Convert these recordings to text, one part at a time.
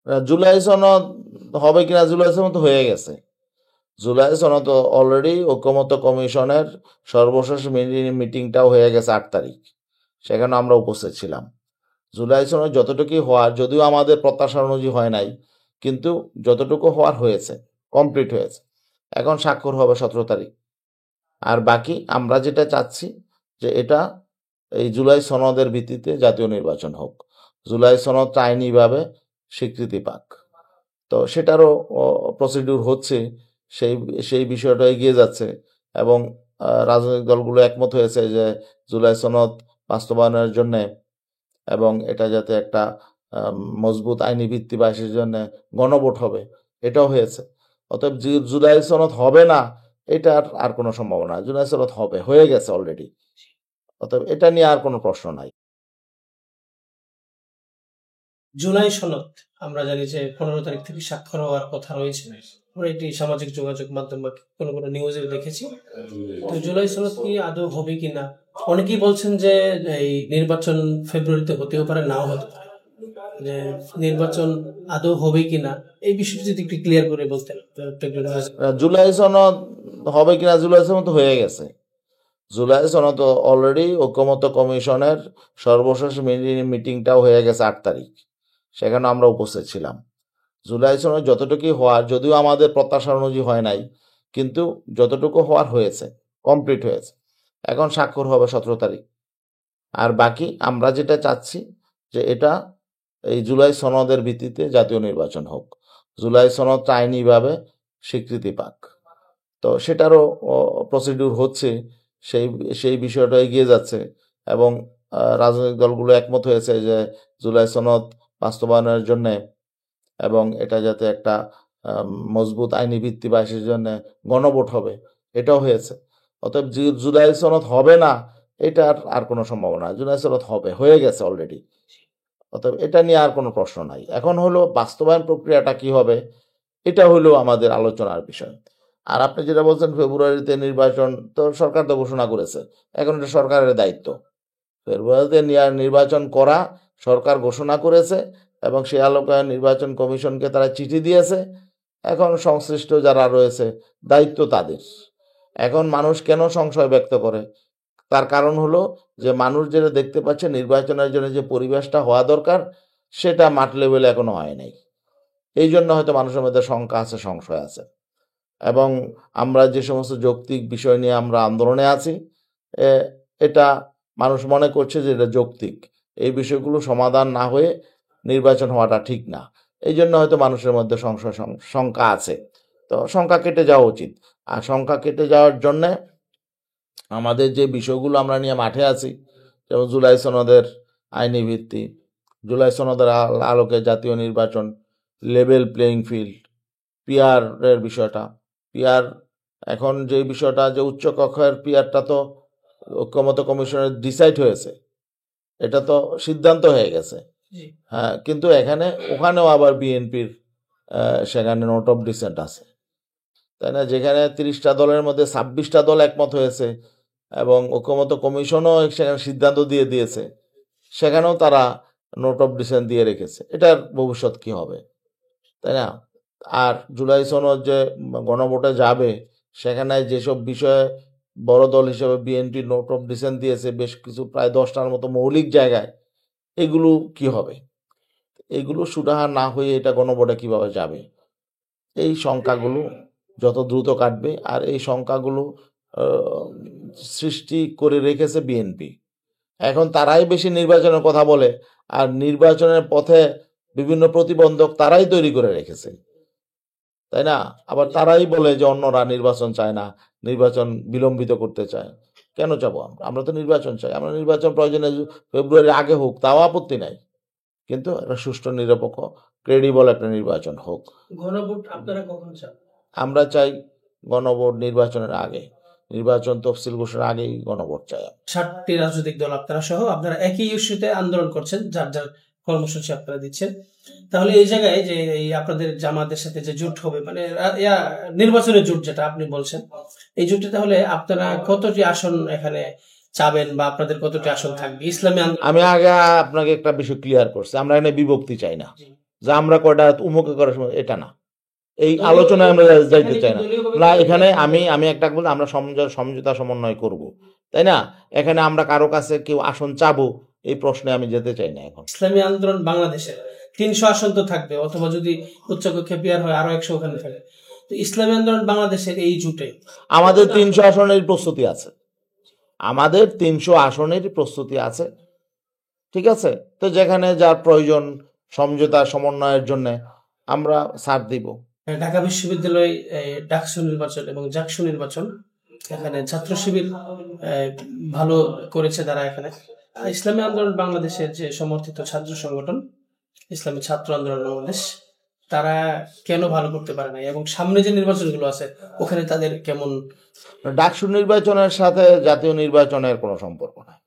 জুলাই সনদ হবে কিনা, জুলাই সনদ হয়ে গেছে। জুলাই সনদ অলরেডি ঐকমত্য কমিশনের সর্বশেষ মিটিংটাও হয়ে গেছে 8 তারিখ, সেখানে আমরা উপস্থিত ছিলাম। জুলাই সনদ যতটুকুই হওয়ার, যদিও আমাদের প্রত্যাশা অনুযায়ী হয় নাই, কিন্তু যতটুকু হওয়ার হয়েছে, কমপ্লিট হয়েছে। এখন স্বাক্ষর হবে 17 তারিখ। আর বাকি আমরা যেটা চাচ্ছি যে এটা এই জুলাই সনদের ভিত্তিতে জাতীয় নির্বাচন হোক, জুলাই সনদ আইনিভাবে স্বীকৃতি পাক। তো সেটারও প্রসিডিউর হচ্ছে, সেই সেই বিষয়টা এগিয়ে যাচ্ছে এবং রাজনৈতিক দলগুলো একমত হয়েছে যে জুলাই সনদ বাস্তবায়নের জন্য এবং এটা যাতে একটা মজবুত আইনি ভিত্তি বা সেই জন্য গণভোট হবে, এটাও হয়েছে। অতএব জুলাই সনদ হবে না এটার আর কোনো সম্ভাবনা, জুলাই সনদ হবে, হয়ে গেছে অলরেডি। অতএব এটা নিয়ে আর কোনো প্রশ্ন নাই। জুলাই সনদ আমরা জানি যে 15 তারিখ থেকে স্বাক্ষর হওয়ার কথা রয়েছে। আমরা এটি সামাজিক যোগাযোগ মাধ্যম বা কোনো নিউজে দেখেছি। তো জুলাই সনদ কি আদৌ হবে কিনা, অনেকেই বলছেন যে এই নির্বাচন ফেব্রুয়ারিতে হতেও পারে, নাও হতে পারে। যে নির্বাচন আদৌ হবে কিনা এই বিষয়টি যদি একটু ক্লিয়ার করে বলতেন। জুলাই সনদ হবে কিনা, জুলাই সনদ হয়ে গেছে। জুলাই সনদ অলরেডি ঐকমত্য কমিশনের সর্বশেষ মিটিংটাও হয়ে গেছে 8 তারিখ, সেখানে আমরা উপস্থিত ছিলাম। জুলাই সনদ যতটুকুই হওয়ার, যদিও আমাদের প্রত্যাশা অনুযায়ী হয় নাই, কিন্তু যতটুকু হওয়ার হয়েছে, কমপ্লিট হয়েছে। এখন স্বাক্ষর হবে 17 তারিখ। আর বাকি আমরা যেটা চাচ্ছি যে এটা এই জুলাই সনদের ভিত্তিতে জাতীয় নির্বাচন হোক, জুলাই সনদ আইনিভাবে স্বীকৃতি পাক। তো সেটারও প্রসিডিউর হচ্ছে, সেই বিষয়টা এগিয়ে যাচ্ছে এবং রাজনৈতিক দলগুলো একমত হয়েছে যে জুলাই সনদ বাস্তবায়নের জন্য এবং এটা যাতে একটা মজবুত আইনি ভিত্তি বা সেই জন্য গণভোট হবে, এটাও হয়েছে। অতএব জুলাই সনদ হবে না এটার আর কোনো সম্ভাবনা, জুলাই সনদ হবে, হয়ে গেছে অলরেডি। অতএব এটা নিয়ে আর কোনো প্রশ্ন নাই। এখন হলো বাস্তবায়ন প্রক্রিয়াটা কি হবে, এটা হলো আমাদের আলোচনার বিষয়। আর আপনি যেটা বলছেন ফেব্রুয়ারিতে নির্বাচন, তো সরকার তো ঘোষণা করেছে, এখন এটা সরকারের দায়িত্ব। ফেব্রুয়ারিতে নির্বাচন করা সরকার ঘোষণা করেছে এবং সে আলোকে নির্বাচন কমিশনকে তারা চিঠি দিয়েছে। এখন সংশ্লিষ্ট যারা রয়েছে দায়িত্ব তাদের। এখন মানুষ কেন সংশয় ব্যক্ত করে, তার কারণ হলো যে মানুষ যেটা দেখতে পাচ্ছে নির্বাচনের জন্য যে পরিবেশটা হওয়া দরকার সেটা মাঠ লেভেলে এখনো হয় নাই। এই জন্য হয়তো মানুষের মধ্যে শঙ্কা আছে, সংশয় আছে। এবং আমরা যে সমস্ত যৌক্তিক বিষয় নিয়ে আমরা আন্দোলনে আছি, এটা মানুষ মনে করছে যে এটা যৌক্তিক, এই বিষয়গুলো সমাধান না হয়ে নির্বাচন হওয়াটা ঠিক না। এই জন্য হয়তো মানুষের মধ্যে সংশয় শঙ্কা আছে। তো শঙ্কা কেটে যাওয়া উচিত। আর শঙ্কা কেটে যাওয়ার জন্যে আমাদের যে বিষয়গুলো আমরা নিয়ে মাঠে আছি, যেমন জুলাই সনদের আইনি ভিত্তি, জুলাই সনদের আলোকে জাতীয় নির্বাচন, লেভেল প্লেয়িং ফিল্ড, পিআরের বিষয়টা, পিআর এখন যে বিষয়টা যে উচ্চ কক্ষের পিআরটা তো ঐকমত্য কমিশনের ডিসাইড হয়েছে, এটা তো সিদ্ধান্ত হয়ে গেছে। হ্যাঁ, কিন্তু ওখানেও আবার বিএনপির সেখানে নোট অফ ডিসেন্ট আছে, তাই না? যেখানে 30টা দলের মধ্যে 26টা দল একমত হয়েছে এবং ঐকমত্য কমিশনও সেখানে সিদ্ধান্ত দিয়ে দিয়েছে, সেখানেও তারা নোট অফ ডিসেন্ট দিয়ে রেখেছে। এটার ভবিষ্যৎ কি হবে, তাই না? আর জুলাই সনদ যে গণভোটে যাবে, সেখানে যেসব বিষয়ে বড় দল হিসেবে বিএনপি নোট অফ ডিসেন্ট দিয়েছে বেশ কিছু, প্রায় 10টার মতো মৌলিক জায়গায়, এগুলো কি হবে? এগুলো সুরাহা না হয়ে এটা গণভোটে কিভাবে যাবে? এই শঙ্কাগুলো যত দ্রুত কাটবে। আর এই শঙ্কাগুলো সৃষ্টি করে রেখেছে বিএনপি। এখন তারাই বেশি নির্বাচনের কথা বলে, আর নির্বাচনের পথে বিভিন্ন প্রতিবন্ধক তারাই তৈরি করে রেখেছে, তাই না? আবার তারাই বলে যে অন্যরা নির্বাচন চায় না, নির্বাচন বিলম্বিত করতে চায়। কেন চাবো আমরা? তো নির্বাচন চাই। আমরা নির্বাচন প্রয়োজনে ফেব্রুয়ারির আগে হোক, তাও আপত্তি নাই, কিন্তু একটা সুষ্ঠু, নিরপেক্ষ, ক্রেডিবল একটা নির্বাচন হোক। গণভোট আপনারা কখন চান? আমরা চাই গণভোট নির্বাচনের আগে, নির্বাচন তফসিল ঘোষণার আগেই গণভোট চাই। 60টি রাজনৈতিক দল আপনারা সহ আপনারা একই ইস্যুতে আন্দোলন করছেন, যার যার কর্মসূচি আপনারা দিচ্ছেন। তাহলে এই জায়গায় যে এই আপনাদের জামাতের সাথে যে জোট হবে, মানে নির্বাচনের জোট যেটা আপনি বলছেন, এই জোটে তাহলে আপনারা কতটি আসন এখানে চাবেন বা আপনাদের কতটি আসন থাকবে ইসলামী? আমি আগে আপনাকে একটা বিষয় ক্লিয়ার করছি, আমরা এখানে বিভক্তি চাই না। যে আমরা কয়টা উমুকে করার সময়, এটা না, এই আলোচনায় আমরা যাইতে চাই না। এখানে আমি একটা বলতে আমরা সমঝোতা সমন্বয় করব, তাই না? এখানে আমরা কারো কাছে কেউ আসন চাবো এই প্রশ্নে আমি যেতে চাই না। এখন ইসলামী আন্দোলন বাংলাদেশের 300 আসন তো থাকবে, অথবা যদি উচ্চকক্ষে বিয়ার হয় আরো 100 ওখানে থাকে। তো ইসলামী আন্দোলন বাংলাদেশের এই জুটে আমাদের 300 আসনের প্রস্তুতি আছে, আমাদের 300 আসনের প্রস্তুতি আছে, ঠিক আছে? তো যেখানে যার প্রয়োজন সমঝোতা সমন্বয়ের জন্য আমরা ছাড় দিব। ঢাকা বিশ্ববিদ্যালয় ডাকসু নির্বাচন এবং জাকসু নির্বাচন, এখানে ছাত্র শিবির ভালো করেছে তারা। এখানে ইসলামী আন্দোলন বাংলাদেশের যে সমর্থিত ছাত্র সংগঠন ইসলামী ছাত্র আন্দোলন বাংলাদেশ, তারা কেন ভালো করতে পারে না, এবং সামনে যে নির্বাচনগুলো আছে ওখানে তাদের কেমন? ডাকসু নির্বাচনের সাথে জাতীয় নির্বাচনের কোনো সম্পর্ক নাই,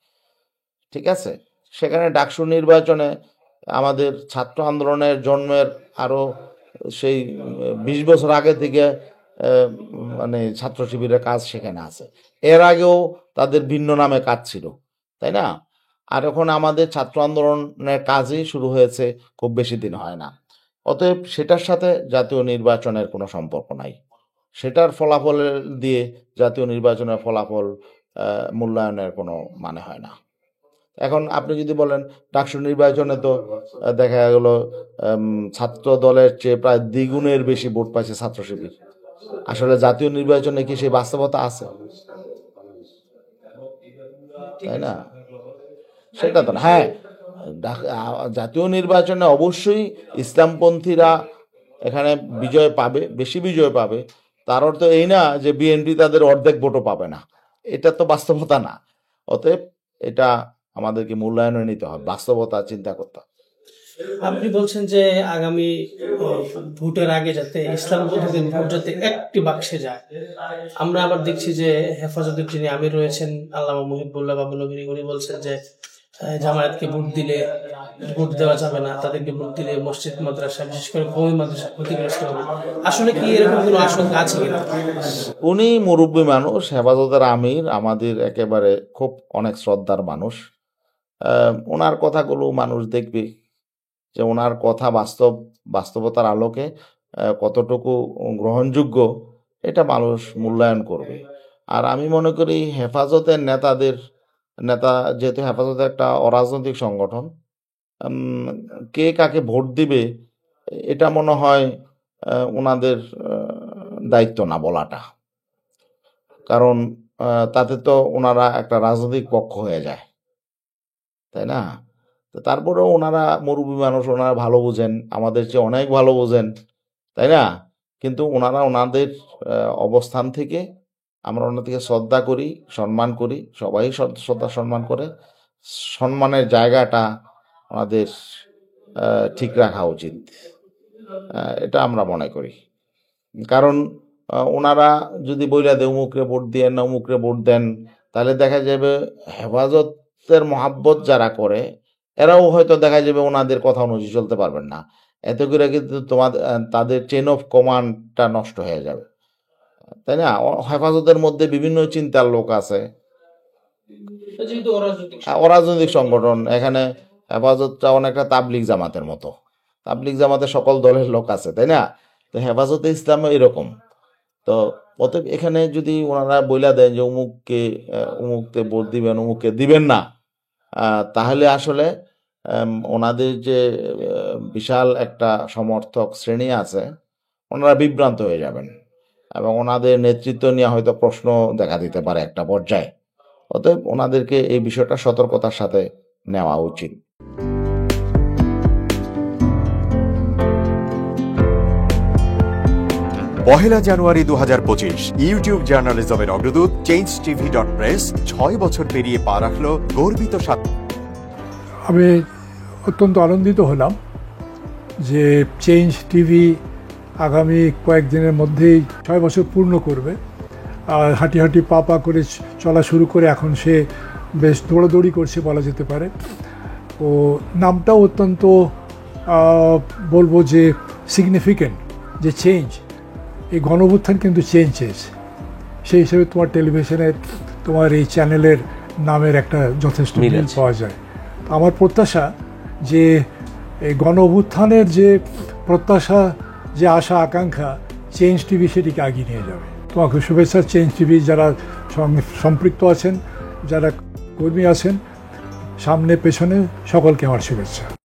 ঠিক আছে? সেখানে ডাকসু নির্বাচনে আমাদের ছাত্র আন্দোলনের জন্মের আরো সেই 20 বছর আগে থেকে মানে ছাত্র শিবিরের কাজ সেখানে আছে। এর আগেও তাদের ভিন্ন নামে কাজ ছিল, তাই না? আর এখন আমাদের ছাত্র আন্দোলনের কাজই শুরু হয়েছে, খুব বেশি দিন হয় না। অতএব সেটার সাথে জাতীয় নির্বাচনের কোনো সম্পর্ক নাই। সেটার ফলাফলের দিয়ে জাতীয় নির্বাচনের ফলাফল মূল্যায়নের কোনো মানে হয় না। এখন আপনি যদি বলেন ডাকসু নির্বাচনে তো দেখা গেল ছাত্র দলের চেয়ে প্রায় দ্বিগুণের বেশি ভোট পাইছে ছাত্র শিবির। আসলে জাতীয় নির্বাচনে কি সেই বাস্তবতা আছে? তাই না? সেটা তো না। হ্যাঁ, জাতীয় নির্বাচনে অবশ্যই ইসলামপন্থীরা এখানে বিজয় পাবে, বেশি বিজয় পাবে। তার অর্থ এই না যে বিএনপি তাদের অর্ধেক ভোটও পাবে না, এটা তো বাস্তবতা না। অতএব এটা আমাদেরকে মূল্যায়নে নিতে হবে, বাস্তবতা চিন্তা করতে হবে। আপনি বলছেন যে আগামী ভোটের আগে যাতে ইসলাম পন্থীদের ভোট যাতে একটি বাক্সে যায়। আমরা আবার দেখছি যে হেফাজতের যিনি আমির রয়েছেন আল্লামা মুহিবুল্লাহ বাবুনগরী, উনি বলছেন যে জামায়াতকে ভোট দিলে ভোট দেওয়া যাবে না, তাদেরকে ভোট দিলে মসজিদ মাদ্রাসা বিশেষ করে কওমি মাদ্রাসা ক্ষতিগ্রস্ত হবে। আসলে কি এরকম কোনো আশঙ্কা আছে কিনা? উনি মুরব্বী মানুষ, হেফাজতের আমির, আমাদের একেবারে খুব অনেক শ্রদ্ধার মানুষ। ওনার কথাগুলো মানুষ দেখবে যে ওনার কথা বাস্তবতার আলোকে কতটুকু গ্রহণযোগ্য, এটা মানুষ মূল্যায়ন করবে। আর আমি মনে করি হেফাজতের নেতা যেহেতু হেফাজত একটা অরাজনৈতিক সংগঠন, কে কাকে ভোট দিবে এটা মনে হয় ওনাদের দায়িত্ব না বলাটা, কারণ তাতে তো ওনারা একটা রাজনৈতিক পক্ষ হয়ে যায়, তাই না? তো তারপরেও ওনারা মুরব্বী মানুষ, ওনারা ভালো বোঝেন, আমাদের চেয়ে অনেক ভালো বোঝেন, তাই না? কিন্তু ওনারা ওনাদের অবস্থান থেকে আমরা ওনাদেরকে শ্রদ্ধা করি, সম্মান করি, সবাই শ্রদ্ধা সম্মান করে। সম্মানের জায়গাটা আমাদের ঠিক রাখা উচিত, এটা আমরা মনে করি। কারণ ওনারা যদি বইলা দেয় উমুকরে ভোট দিয়ে না উমুকরে ভোট দেন, তাহলে দেখা যাবে হেফাজতের মহাব্বত যারা করে এরাও হয়তো দেখা যাবে ওনাদের কথা অনুযায়ী চলতে পারবেন না। এত করে কিন্তু তাদের চেন অফ কমান্ডটা নষ্ট হয়ে যাবে, তাই না? হেফাজতের মধ্যে বিভিন্ন চিন্তার লোক আছে, অরাজনৈতিক সংগঠন। এখানে হেফাজতটা অনেকটা তাবলিগ জামাতের মতো, তাবলিগ জামাতে সকল দলের লোক আছে, তাই না? তো হেফাজতে ইসলাম এরকম। তো অতএব এখানে যদি ওনারা বইলা দেন যে উমুককে ভোট দিবেন উমুককে দিবেন না, তাহলে আসলে ওনাদের যে বিশাল একটা সমর্থক শ্রেণী আছে ওনারা বিভ্রান্ত হয়ে যাবেন এবং ওনাদের নেতৃত্ব নিয়ে হয়তো প্রশ্ন দেখা দিতে পারে একটা পর্যায়ে। অতএব ওনাদেরকে এই বিষয়টা সতর্কতার সাথে নেওয়া উচিত। পহেলা জানুয়ারি 2025 ইউটিউব জার্নালিজমের অগ্রদূত changetv.press 6 বছর পেরিয়ে পা রাখল গর্বিত আমি অত্যন্ত আনন্দিত হলাম যে চেঞ্জ টিভি আগামী কয়েকদিনের মধ্যেই 6 বছর পূর্ণ করবে। আর হাঁটি হাঁটি পা পা করে চলা শুরু করে এখন সে বেশ দৌড়াদৌড়ি করছে বলা যেতে পারে। ও নামটাও অত্যন্ত বলবো যে সিগনিফিক্যান্ট, যে চেঞ্জ, এই গণঅভ্যুত্থান কিন্তু চেঞ্জ চেয়েছে। সেই হিসেবে তোমার টেলিভিশনের তোমার এই চ্যানেলের নামের একটা যথেষ্ট মিল পাওয়া যায়। আমার প্রত্যাশা যে এই গণ অভ্যুত্থানের যে প্রত্যাশা, যে আশা আকাঙ্ক্ষা, চেঞ্জ টিভি সেটিকে এগিয়ে নিয়ে যাবে। তোমাকে শুভেচ্ছা। চেঞ্জ টিভি যারা সম্পৃক্ত আছেন, যারা কর্মী আছেন, সামনে পেছনে সকলকে আমার শুভেচ্ছা।